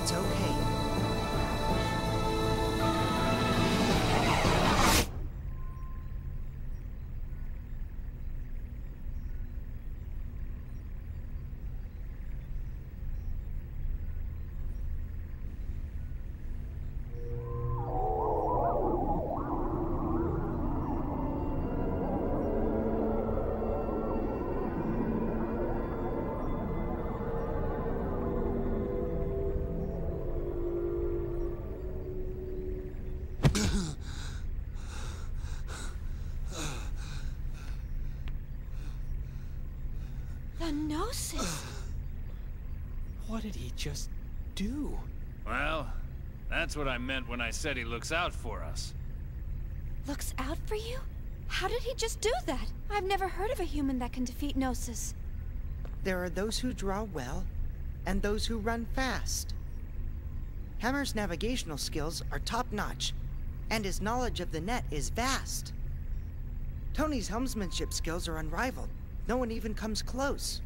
It's okay. The Gnosis! What did he just do? Well, that's what I meant when I said he looks out for us. Looks out for you? How did he just do that? I've never heard of a human that can defeat Gnosis. There are those who draw well, and those who run fast. Hammer's navigational skills are top-notch, and his knowledge of the net is vast. Tony's helmsmanship skills are unrivaled. No one even comes close.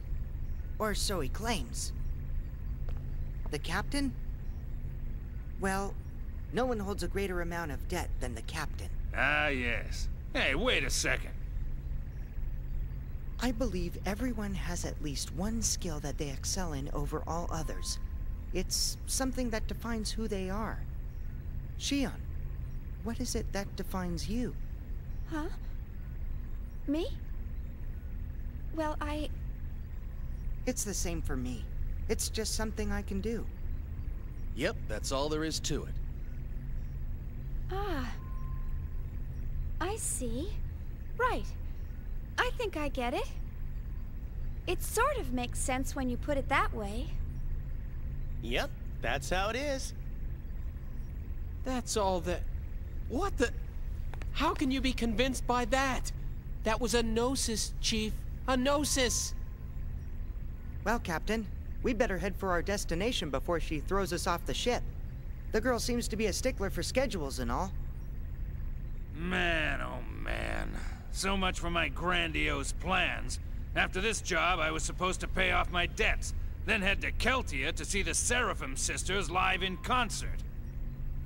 Or so he claims. The captain? Well, no one holds a greater amount of debt than the captain. Ah, yes. Hey, wait a second. I believe everyone has at least one skill that they excel in over all others. It's something that defines who they are. Shion, what is it that defines you? Huh? Me? Well, It's the same for me. It's just something I can do. Yep, that's all there is to it. Ah. I see. Right. I think I get it. It sort of makes sense when you put it that way. Yep, that's how it is. That's all that... What the... How can you be convinced by that? That was a Gnosis, Chief. A Gnosis! Well, Captain, we better head for our destination before she throws us off the ship. The girl seems to be a stickler for schedules and all. Man, oh man. So much for my grandiose plans. After this job, I was supposed to pay off my debts, then head to Keltia to see the Seraphim sisters live in concert.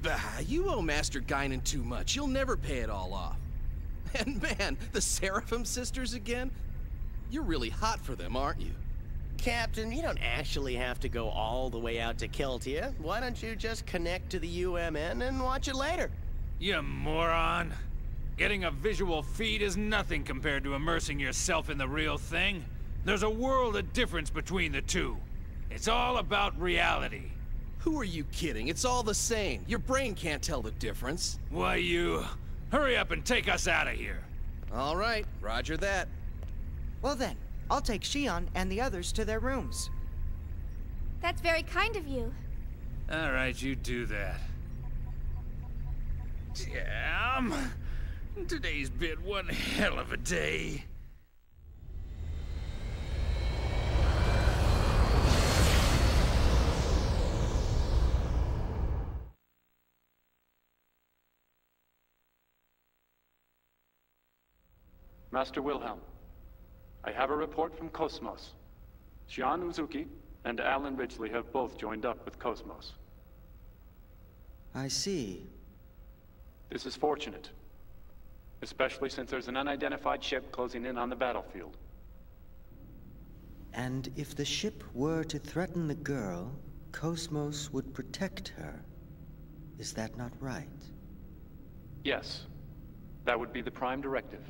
Bah, you owe Master Guinan too much. You'll never pay it all off. And man, the Seraphim sisters again? You're really hot for them, aren't you? Captain, you don't actually have to go all the way out to Keltia. Why don't you just connect to the UMN and watch it later? You moron. Getting a visual feed is nothing compared to immersing yourself in the real thing. There's a world of difference between the two. It's all about reality. Who are you kidding? It's all the same. Your brain can't tell the difference. Why, you... Hurry up and take us out of here. All right, roger that. Well then, I'll take Shion and the others to their rooms. That's very kind of you. All right, you do that. Damn. Today's been one hell of a day. Master Wilhelm, I have a report from Cosmos. Shion Uzuki and Alan Ridgely have both joined up with Cosmos. I see. This is fortunate, especially since there's an unidentified ship closing in on the battlefield. And if the ship were to threaten the girl, Cosmos would protect her. Is that not right? Yes, that would be the prime directive.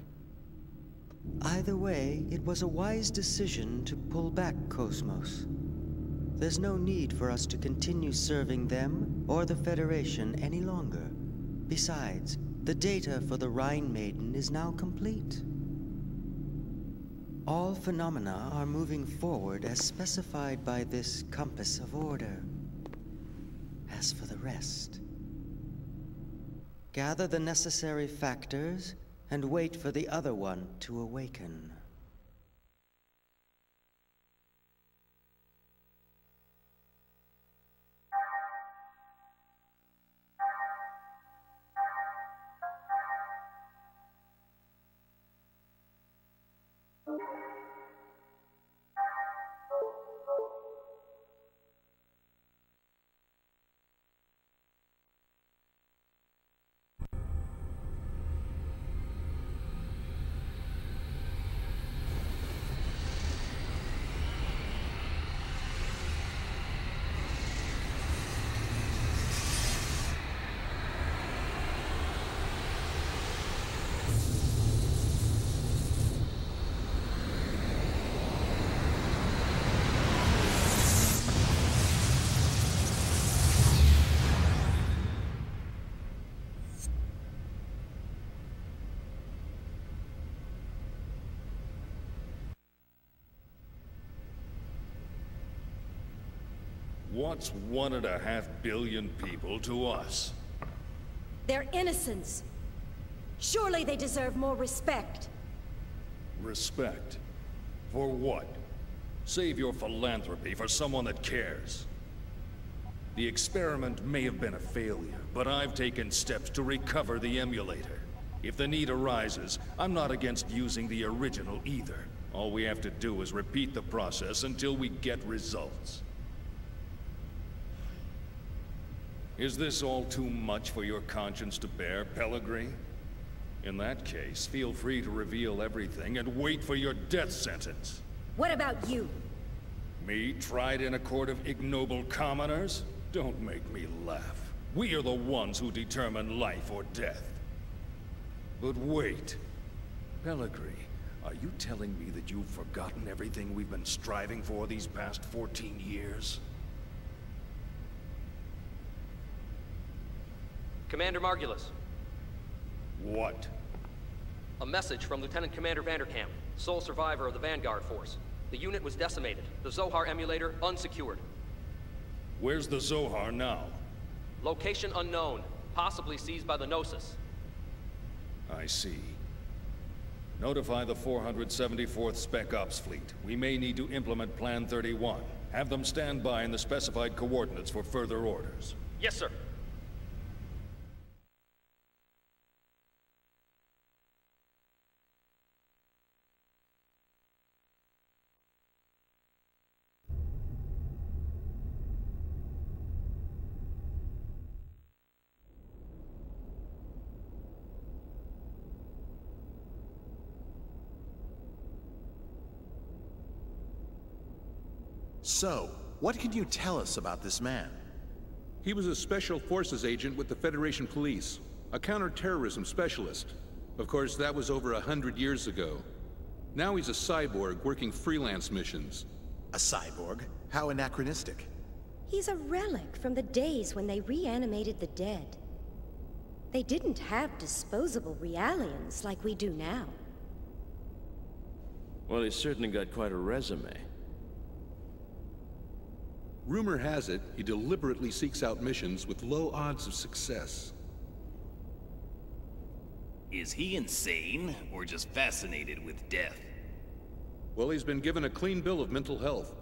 Either way, it was a wise decision to pull back Cosmos. There's no need for us to continue serving them or the Federation any longer. Besides, the data for the Rhine Maiden is now complete. All phenomena are moving forward as specified by this compass of order. As for the rest, gather the necessary factors and wait for the other one to awaken. What's 1.5 billion people to us? They're innocents. Surely they deserve more respect. Respect? For what? Save your philanthropy for someone that cares. The experiment may have been a failure, but I've taken steps to recover the emulator. If the need arises, I'm not against using the original either. All we have to do is repeat the process until we get results. Is this all too much for your conscience to bear, Pellegrini? In that case, feel free to reveal everything and wait for your death sentence. What about you? Me, tried in a court of ignoble commoners? Don't make me laugh. We are the ones who determine life or death. But wait. Pellegrini, are you telling me that you've forgotten everything we've been striving for these past 14 years? Commander Margulis. What? A message from Lieutenant Commander Vanderkamp, sole survivor of the Vanguard Force. The unit was decimated. The Zohar emulator unsecured. Where's the Zohar now? Location unknown, possibly seized by the Gnosis. I see. Notify the 474th Spec Ops Fleet. We may need to implement Plan 31. Have them stand by in the specified coordinates for further orders. Yes, sir. So, what can you tell us about this man? He was a Special Forces agent with the Federation Police, a counter-terrorism specialist. Of course, that was over 100 years ago. Now he's a cyborg working freelance missions. A cyborg? How anachronistic. He's a relic from the days when they reanimated the dead. They didn't have disposable realians like we do now. Well, he's certainly got quite a resume. Rumor has it, he deliberately seeks out missions with low odds of success. Is he insane, or just fascinated with death? Well, he's been given a clean bill of mental health.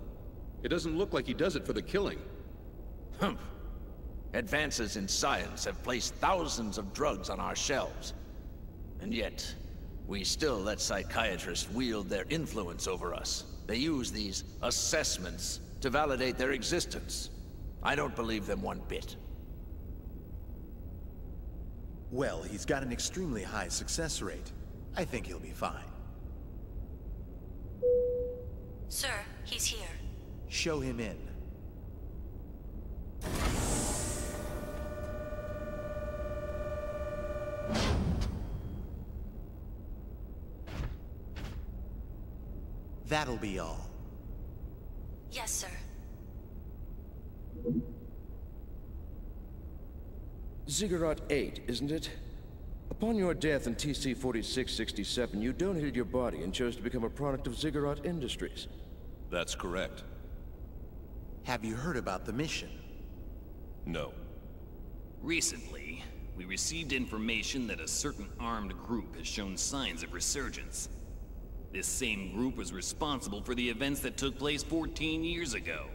It doesn't look like he does it for the killing. Humph. Advances in science have placed thousands of drugs on our shelves. And yet, we still let psychiatrists wield their influence over us. They use these assessments to validate their existence. I don't believe them one bit. Well, he's got an extremely high success rate. I think he'll be fine. Sir, he's here. Show him in. That'll be all. Yes, sir. Ziggurat 8, isn't it? Upon your death in TC-4667, you donated your body and chose to become a product of Ziggurat Industries. That's correct. Have you heard about the mission? No. Recently, we received information that a certain armed group has shown signs of resurgence. This same group was responsible for the events that took place 14 years ago.